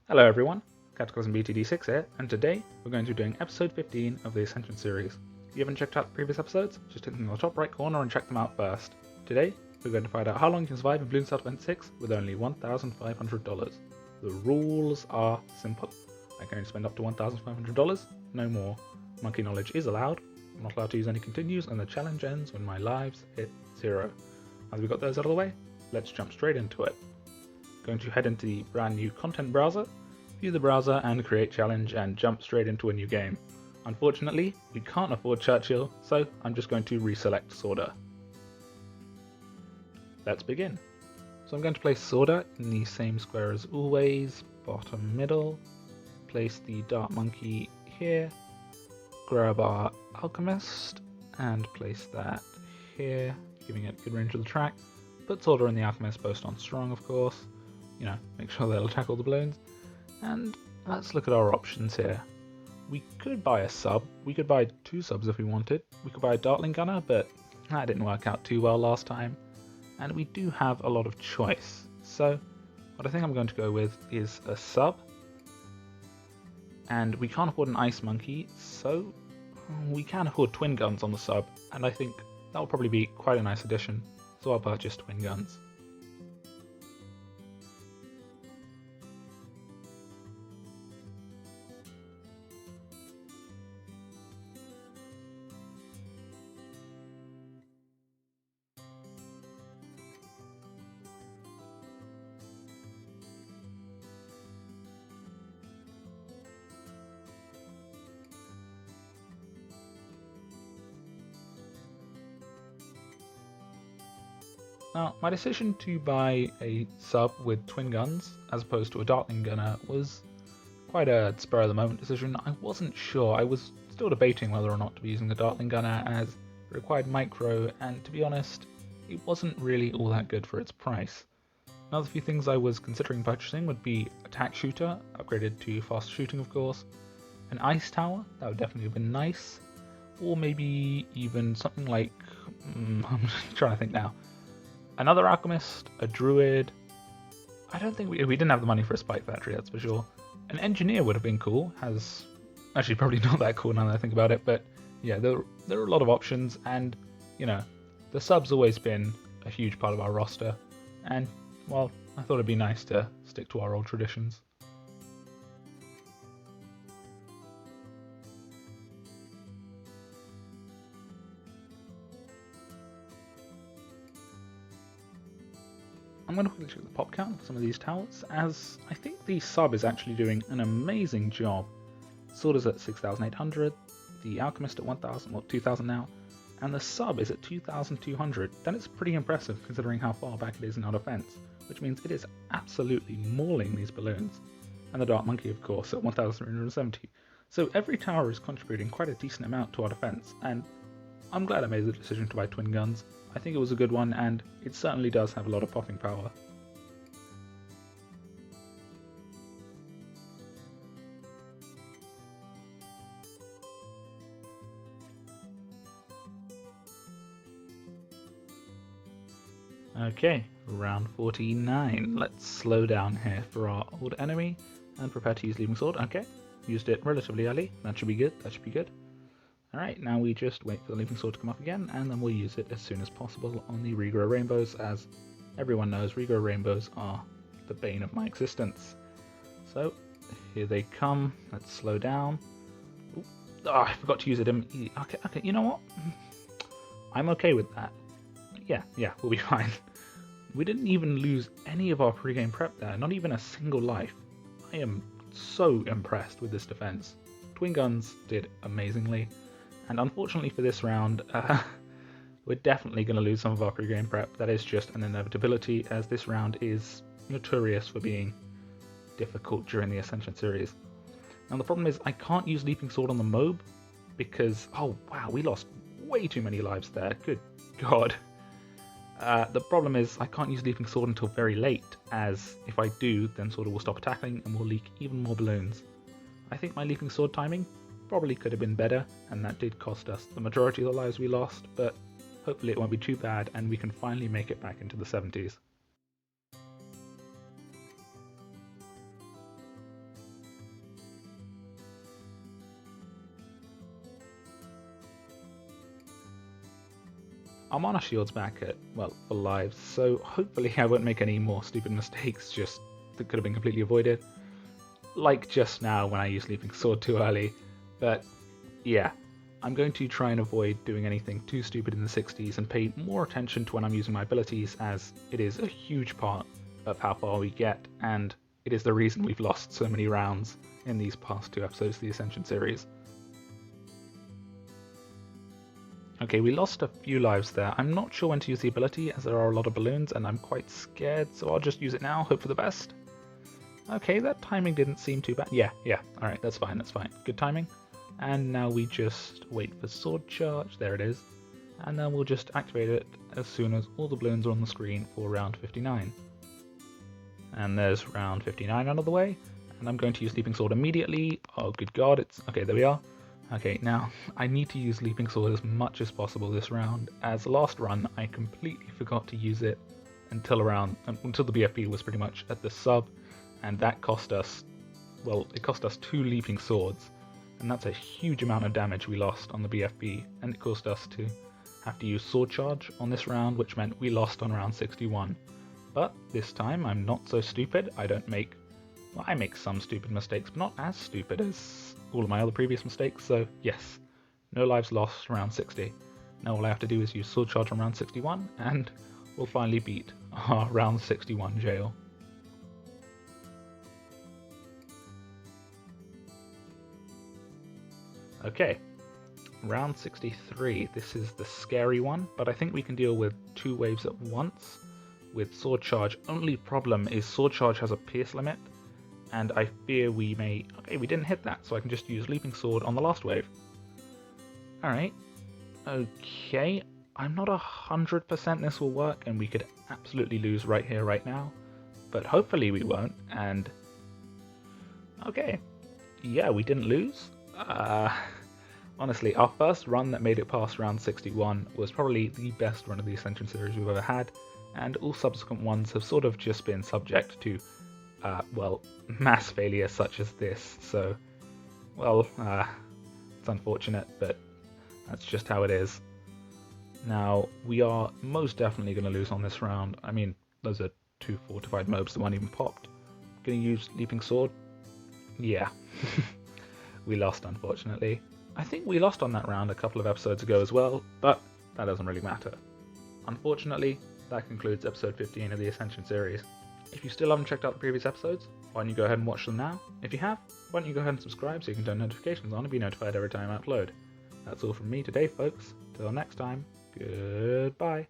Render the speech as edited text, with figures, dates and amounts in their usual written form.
Hello everyone, Cataclysm BTD 6 here, and today we're going to be doing episode 15 of the Ascension Series. If you haven't checked out the previous episodes, just hit them in the top right corner and check them out first. Today, we're going to find out how long you can survive in Bloons Start Event 6 with only $1,500. The rules are simple. I can only spend up to $1,500, no more. Monkey knowledge is allowed. I'm not allowed to use any continues, and the challenge ends when my lives hit 0. Now that we've got those out of the way, let's jump straight into it. Going to head into the brand new content browser, view the browser and create challenge and jump straight into a new game. Unfortunately, we can't afford Churchill, so I'm just going to reselect Sorda. Let's begin. So I'm going to place Sorda in the same square as always, bottom middle, place the Dart Monkey here, grab our Alchemist and place that here, giving it good range of the track. Put Sorda and the Alchemist both on strong, of course. Make sure they'll attack all the balloons. And let's look at our options here. We could buy a sub. We could buy 2 subs if we wanted. We could buy a Dartling Gunner, but that didn't work out too well last time. And we do have a lot of choice. So what I think I'm going to go with is a sub. And we can't afford an Ice Monkey, so we can afford Twin Guns on the sub. And I think that will probably be quite a nice addition. So I'll purchase Twin Guns. Now, my decision to buy a sub with Twin Guns as opposed to a Dartling Gunner was quite a spur-of-the-moment decision. I wasn't sure. I was still debating whether or not to be using the Dartling Gunner as it required micro, and to be honest, it wasn't really all that good for its price. Another few things I was considering purchasing would be Attack Shooter, upgraded to fast shooting of course, an Ice Tower, that would definitely have been nice, or maybe even something like, I'm trying to think now, another Alchemist, a Druid. I don't think we didn't have the money for a Spike Factory, that's for sure. An Engineer would have been cool. Actually probably not that cool now that I think about it, but yeah, there are a lot of options, and the sub's always been a huge part of our roster, and well, I thought it'd be nice to stick to our old traditions. I'm going to quickly check the pop count for some of these towers, as I think the sub is actually doing an amazing job. Sorda's at 6,800, the Alchemist at 1,000, well 2,000 now, and the sub is at 2,200. That is pretty impressive considering how far back it is in our defense, which means it is absolutely mauling these balloons. And the Dark Monkey, of course, at 1,370. So every tower is contributing quite a decent amount to our defense, and I'm glad I made the decision to buy Twin Guns. I think it was a good one, and it certainly does have a lot of popping power. Okay, round 49. Let's slow down here for our old enemy and prepare to use Leaping Sword. Okay, used it relatively early. That should be good. That should be good. Alright, now we just wait for the Leaping Sword to come up again, and then we'll use it as soon as possible on the Regrow Rainbows. As everyone knows, Regrow Rainbows are the bane of my existence. So, here they come. Let's slow down. Ooh, I forgot to use it immediately. Okay, you know what? I'm okay with that. Yeah, we'll be fine. We didn't even lose any of our pre-game prep there, not even a single life. I am so impressed with this defense. Twin Guns did amazingly. And unfortunately for this round, we're definitely going to lose some of our pre-game prep. That is just an inevitability, as this round is notorious for being difficult during the Ascension Series. Now the problem is I can't use Leaping Sword on the Mob because, oh wow, we lost way too many lives there. Good God. The problem is I can't use Leaping Sword until very late, as if I do, then Sword will stop attacking and will leak even more balloons. I think my Leaping Sword timing probably could have been better, and that did cost us the majority of the lives we lost, but hopefully it won't be too bad and we can finally make it back into the 70s. our mana shield's back at, well, full lives, so hopefully I won't make any more stupid mistakes just that could have been completely avoided. Like just now when I used Leaping Sword too early, but yeah. I'm going to try and avoid doing anything too stupid in the 60s and pay more attention to when I'm using my abilities, as it is a huge part of how far we get, and it is the reason we've lost so many rounds in these past 2 episodes of the Ascension series. Okay, we lost a few lives there. I'm not sure when to use the ability, as there are a lot of balloons and I'm quite scared, so I'll just use it now, hope for the best. Okay, that timing didn't seem too bad. Yeah, alright, that's fine. Good timing. And now we just wait for sword charge, there it is, and then we'll just activate it as soon as all the balloons are on the screen for round 59. And there's round 59 out of the way, and I'm going to use Leaping Sword immediately. Oh good god, it's... okay, there we are. Okay, now I need to use Leaping Sword as much as possible this round, as last run I completely forgot to use it until the BFB was pretty much at the sub, and that cost us, well, it cost us 2 Leaping Swords. And that's a huge amount of damage we lost on the BFB, and it caused us to have to use Sword Charge on this round, which meant we lost on round 61. But this time I'm not so stupid. I make some stupid mistakes, but not as stupid as all of my other previous mistakes, so yes, no lives lost round 60. Now all I have to do is use Sword Charge on round 61, and we'll finally beat our round 61 jail. Okay, round 63. This is the scary one, but I think we can deal with 2 waves at once with Sword Charge. Only problem is Sword Charge has a pierce limit, and I fear we may... okay, we didn't hit that, so I can just use Leaping Sword on the last wave. Alright, okay, I'm not 100% this will work, and we could absolutely lose right here, right now, but hopefully we won't, and... okay, yeah, we didn't lose. Honestly, our first run that made it past round 61 was probably the best run of the Ascension series we've ever had, and all subsequent ones have sort of just been subject to, well, mass failure such as this, so, well, it's unfortunate, but that's just how it is. Now, we are most definitely going to lose on this round. I mean, those are 2 fortified mobs that weren't even popped. Going to use Leaping Sword? Yeah. We lost, unfortunately. I think we lost on that round a couple of episodes ago as well, but that doesn't really matter. Unfortunately, that concludes episode 15 of the Ascension series. If you still haven't checked out the previous episodes, why don't you go ahead and watch them now? If you have, why don't you go ahead and subscribe so you can turn notifications on and be notified every time I upload. That's all from me today, folks. Till next time, goodbye.